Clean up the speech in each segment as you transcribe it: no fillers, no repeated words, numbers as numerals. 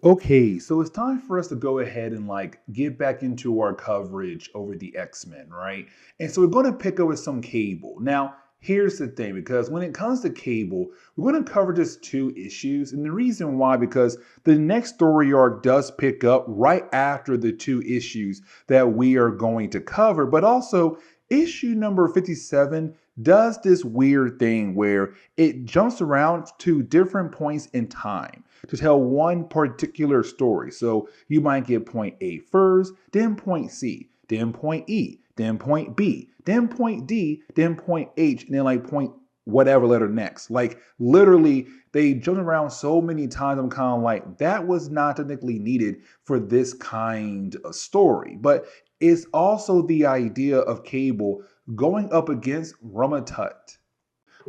Okay, so it's time for us to go ahead and get back into our coverage over the X-Men, right? And so we're going to pick up with some Cable. Now, here's the thing, because when it comes to Cable, we're going to cover just two issues. And the reason why, because the next story arc does pick up right after the two issues that we are going to cover, but also issue number 57 does this weird thing where it jumps around to different points in time to tell one particular story. So you might get point A first, then point C, then point E, then point B, then point D, then point H, and then point whatever letter next. Like literally, they jump around so many times. I'm kind of like, that was not technically needed for this kind of story. But it's also the idea of Cable going up against Ramatut.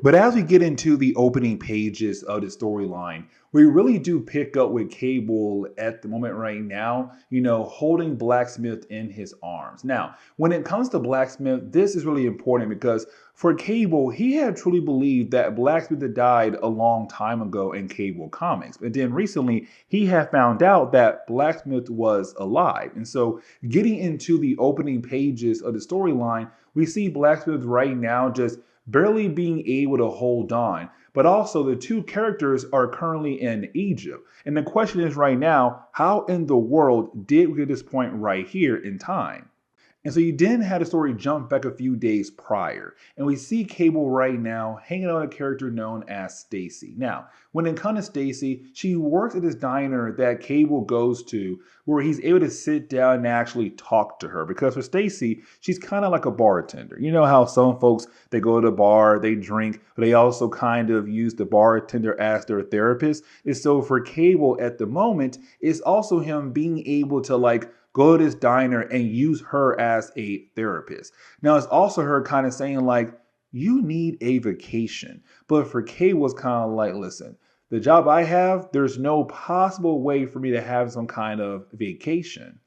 But as we get into the opening pages of the storyline, we really do pick up with Cable at the moment right now, holding Blacksmith in his arms. Now, when it comes to Blacksmith, this is really important because for Cable, he had truly believed that Blacksmith had died a long time ago in Cable Comics. But then recently, he had found out that Blacksmith was alive. And so, getting into the opening pages of the storyline, we see Blacksmith right now just barely being able to hold on. But also, the two characters are currently in Egypt. And the question is right now, how in the world did we get to this point right here in time? And so you then had a story jump back a few days prior, and we see Cable right now hanging out with a character known as Stacy. Now, when it comes to Stacy, she works at this diner that Cable goes to, where he's able to sit down and actually talk to her. Because for Stacy, she's kind of like a bartender. You know how some folks they go to the bar, they drink, but they also kind of use the bartender as their therapist. And so for Cable at the moment, it's also him being able to go to this diner and use her as a therapist. Now, it's also her kind of saying, you need a vacation. But for Kay was kind of like, listen, the job I have, there's no possible way for me to have some kind of vacation.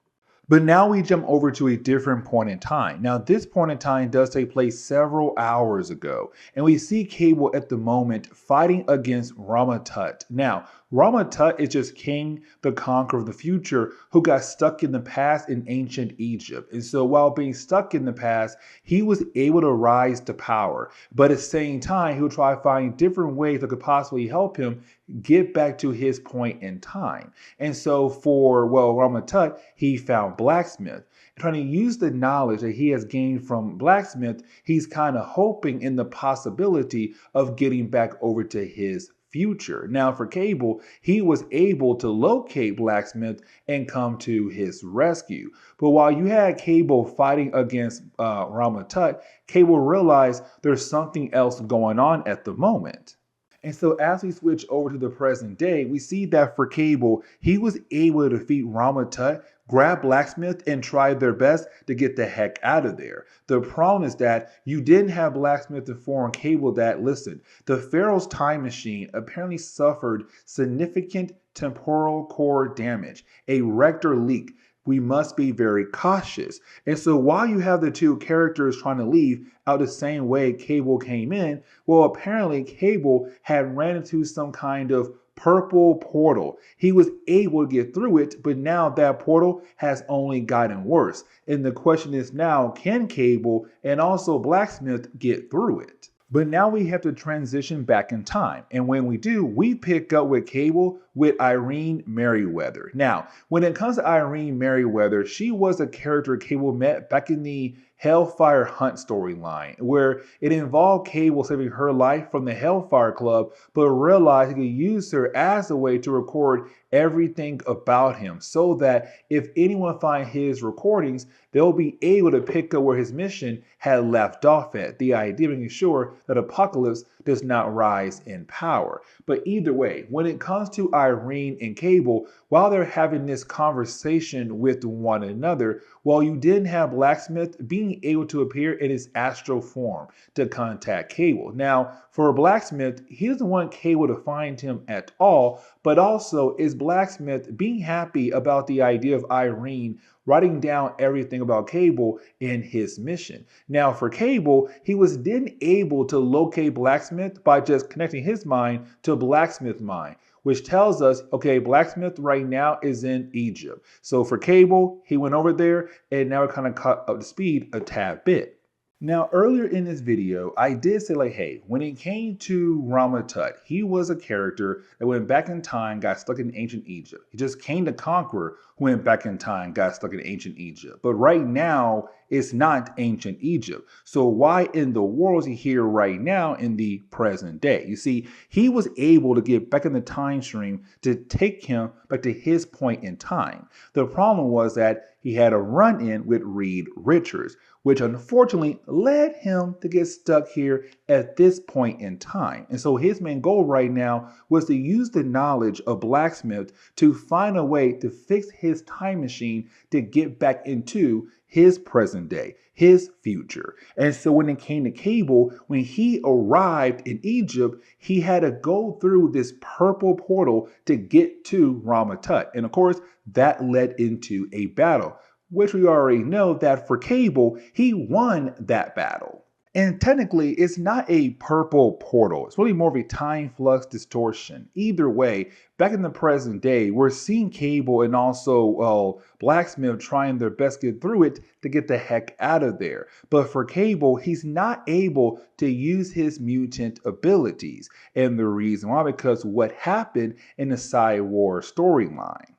But now we jump over to a different point in time. Now, this point in time does take place several hours ago, and we see Cable at the moment fighting against Ramatut. Now, Ramatut is just King the Conqueror of the future who got stuck in the past in ancient Egypt. And so while being stuck in the past, he was able to rise to power. But at the same time, he would try to find different ways that could possibly help him get back to his point in time. And so for, Ramatut, he found Blacksmith. Trying to use the knowledge that he has gained from Blacksmith, he's kind of hoping in the possibility of getting back over to his future. Now, for Cable, he was able to locate Blacksmith and come to his rescue. But while you had Cable fighting against Ramatut, Cable realized there's something else going on at the moment. And so as we switch over to the present day, we see that for Cable, he was able to defeat Ramatut, grab Blacksmith, and try their best to get the heck out of there. The problem is that you didn't have Blacksmith inform Cable that, listen, the Pharaoh's time machine apparently suffered significant temporal core damage, a rector leak. We must be very cautious. And so while you have the two characters trying to leave out the same way Cable came in, well, apparently Cable had ran into some kind of purple portal. He was able to get through it, but now that portal has only gotten worse. And the question is now, can Cable and also Blacksmith get through it? But now we have to transition back in time. And when we do, we pick up with Cable with Irene Merriweather. Now, when it comes to Irene Merriweather, she was a character Cable met back in the Hellfire Hunt storyline, where it involved Cable saving her life from the Hellfire Club, but realized he could use her as a way to record everything about him so that if anyone finds his recordings, they'll be able to pick up where his mission had left off at. The idea of making sure that Apocalypse does not rise in power. But either way, when it comes to Irene and Cable, while they're having this conversation with one another, while you didn't have Blacksmith being able to appear in his astral form to contact Cable. Now, for Blacksmith, he doesn't want Cable to find him at all, but also is Blacksmith being happy about the idea of Irene writing down everything about Cable in his mission. Now, for Cable, he was then able to locate Blacksmith by just connecting his mind to Blacksmith's mind, which tells us, okay, Blacksmith right now is in Egypt. So for Cable, he went over there, and now we're kind of caught up to speed a tad bit. Now, earlier in this video, I did say like, hey, when it came to Ramatut, he was a character that went back in time, got stuck in ancient Egypt. He just came to conquer, went back in time, got stuck in ancient Egypt. But right now, it's not ancient Egypt. So why in the world is he here right now in the present day? You see, he was able to get back in the time stream to take him back to his point in time. The problem was that he had a run-in with Reed Richards, which unfortunately led him to get stuck here at this point in time. And so his main goal right now was to use the knowledge of Blacksmith to find a way to fix his time machine to get back into his present day, his future. And so when it came to Cable, when he arrived in Egypt, he had to go through this purple portal to get to Ramatut. And of course, that led into a battle, which we already know that for Cable, he won that battle. And technically, it's not a purple portal. It's really more of a time flux distortion. Either way, back in the present day, we're seeing Cable and also Blacksmith trying their best to get through it to get the heck out of there. But for Cable, he's not able to use his mutant abilities. And the reason why, because what happened in the Side War storyline.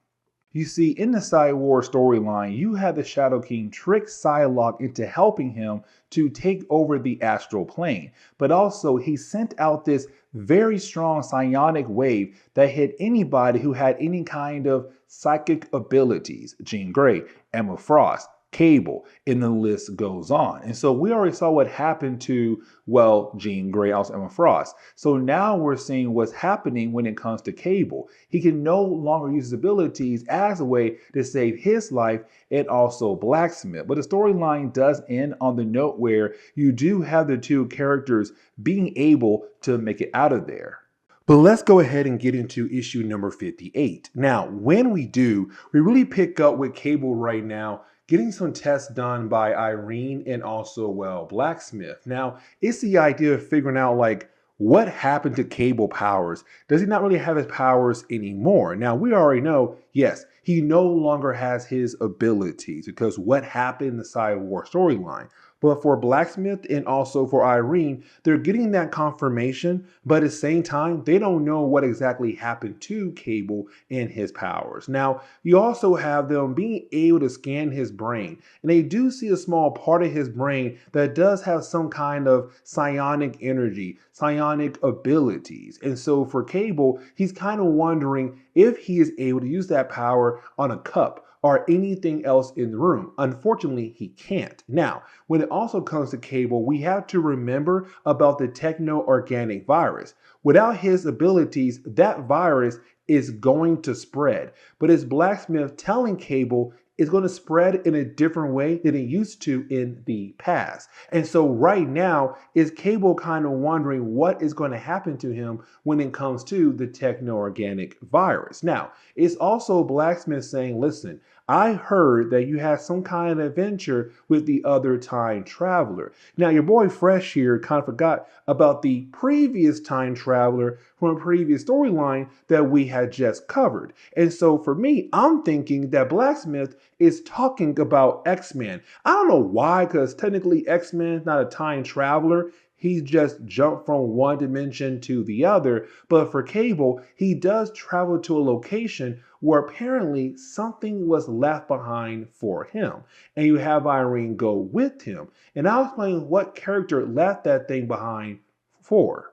You see, in the Side War storyline, you had the Shadow King trick Psylocke into helping him to take over the astral plane. But also, he sent out this very strong psionic wave that hit anybody who had any kind of psychic abilities. Jean Grey, Emma Frost, Cable, and the list goes on. And so we already saw what happened to, well, Jean Grey, also Emma Frost. So now we're seeing what's happening when it comes to Cable. He can no longer use his abilities as a way to save his life and also Blacksmith. But the storyline does end on the note where you do have the two characters being able to make it out of there. But let's go ahead and get into issue number 58. Now, when we do, we really pick up with Cable right now, getting some tests done by Irene and also, well, Blacksmith. Now, it's the idea of figuring out, like, what happened to Cable powers? Does he not really have his powers anymore? Now, we already know, yes, he no longer has his abilities because what happened in the Side War storyline. But for Blacksmith and also for Irene, they're getting that confirmation, but at the same time, they don't know what exactly happened to Cable and his powers. Now, you also have them being able to scan his brain, and they do see a small part of his brain that does have some kind of psionic energy, psionic abilities. And so for Cable, he's kind of wondering if he is able to use that power on a cup or anything else in the room. Unfortunately, he can't. Now, when it also comes to Cable, we have to remember about the techno-organic virus. Without his abilities, that virus is going to spread. But as Blacksmith telling Cable, it's going to spread in a different way than it used to in the past. And so right now is Cable kind of wondering what is going to happen to him when it comes to the techno-organic virus. Now, it's also Blacksmith saying, listen, I heard that you had some kind of adventure with the other time traveler. Now, your boy Fresh here kind of forgot about the previous time traveler from a previous storyline that we had just covered. And so for me, I'm thinking that Blacksmith is talking about X-Men. I don't know why, because technically X-Men is not a time traveler. He just jumped from one dimension to the other. But for Cable, he does travel to a location where apparently something was left behind for him. And you have Irene go with him. And I'll explain what character left that thing behind for.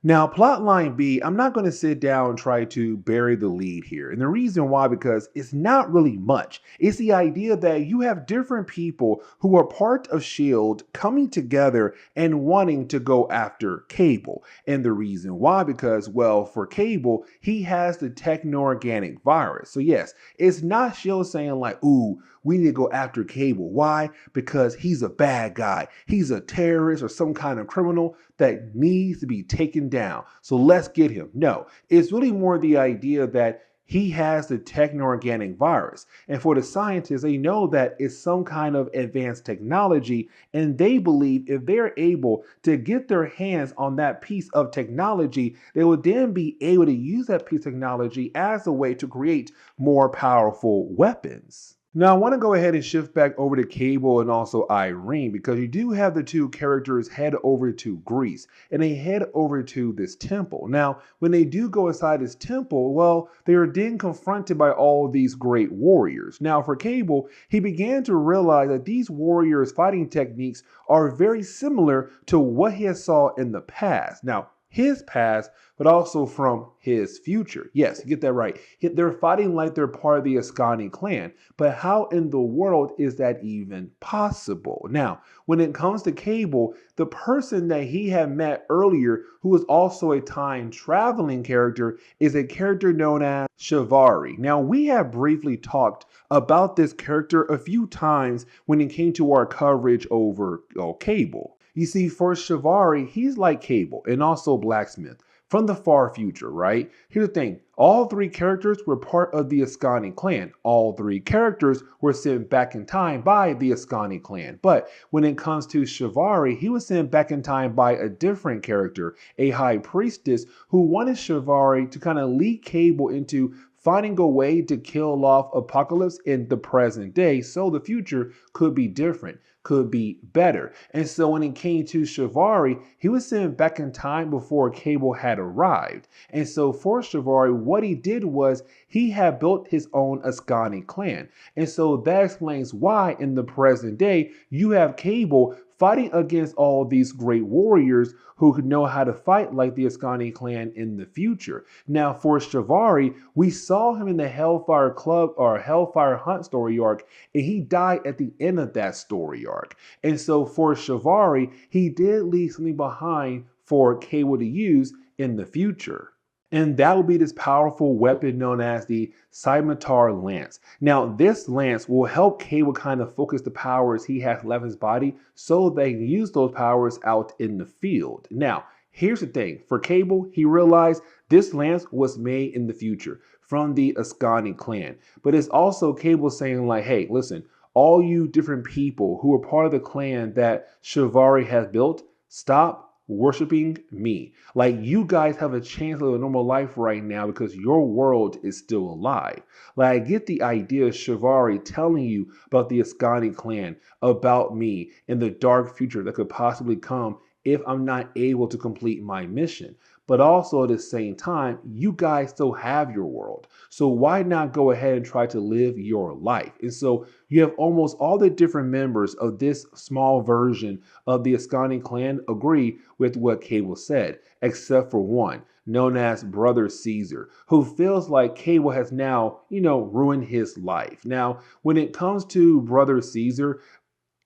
Now, plotline B, I'm not going to sit down and try to bury the lead here. And the reason why, because it's not really much. It's the idea that you have different people who are part of S.H.I.E.L.D. coming together and wanting to go after Cable. And the reason why, because, well, for Cable, he has the techno-organic virus. So yes, it's not S.H.I.E.L.D. saying like, ooh, we need to go after Cable. Why? Because he's a bad guy. He's a terrorist or some kind of criminal that needs to be taken down. So let's get him. No, it's really more the idea that he has the techno-organic virus. And for the scientists, they know that it's some kind of advanced technology, and they believe if they're able to get their hands on that piece of technology, they will then be able to use that piece of technology as a way to create more powerful weapons. Now, I want to go ahead and shift back over to Cable and also Irene because you do have the two characters head over to Greece and they head over to this temple. Now, when they do go inside this temple, well, they are then confronted by all these great warriors. Now, for Cable, he began to realize that these warriors' fighting techniques are very similar to what he has saw in the past. Now, his past, but also from his future. Yes, you get that right. They're fighting like they're part of the Ascani clan, but how in the world is that even possible? Now, when it comes to Cable, the person that he had met earlier, who was also a time traveling character, is a character known as Shivari. Now, we have briefly talked about this character a few times when it came to our coverage over Cable. You see, for Shivari, he's like Cable and also Blacksmith from the far future, right? Here's the thing. All three characters were part of the Ascani clan. All three characters were sent back in time by the Ascani clan. But when it comes to Shivari, he was sent back in time by a different character, a high priestess who wanted Shivari to kind of lead Cable into finding a way to kill off Apocalypse in the present day so the future could be different, could be better. And so when it came to Shivari, he was sent back in time before Cable had arrived. And so for Shivari, what he did was he had built his own Ascani clan. And so that explains why in the present day, you have Cable fighting against all these great warriors who could know how to fight like the Ascani clan in the future. Now, for Shivari, we saw him in the Hellfire Club or Hellfire Hunt story arc, and he died at the end of that story arc. And so for Shivari, he did leave something behind for Cable to use in the future. And that will be this powerful weapon known as the Scimitar Lance. Now, this lance will help Cable kind of focus the powers he has left in his body so they can use those powers out in the field. Now, here's the thing. For Cable, he realized this lance was made in the future from the Ascani clan. But it's also Cable saying like, hey, listen, all you different people who are part of the clan that Shivari has built, stop worshiping me. Like, you guys have a chance to live a normal life right now because your world is still alive. Like, I get the idea of Shivari telling you about the Ascani clan, about me, and the dark future that could possibly come if I'm not able to complete my mission. But also at the same time, you guys still have your world. So why not go ahead and try to live your life? And so you have almost all the different members of this small version of the Ascani clan agree with what Cable said, except for one, known as Brother Caesar, who feels like Cable has now, ruined his life. Now, when it comes to Brother Caesar,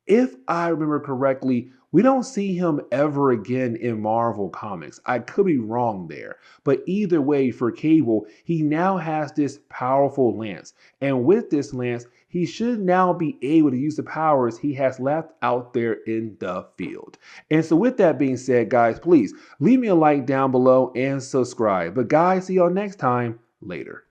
if I remember correctly, we don't see him ever again in Marvel Comics. I could be wrong there. But either way, for Cable, he now has this powerful lance. And with this lance, he should now be able to use the powers he has left out there in the field. And so with that being said, guys, please leave me a like down below and subscribe. But guys, see y'all next time. Later.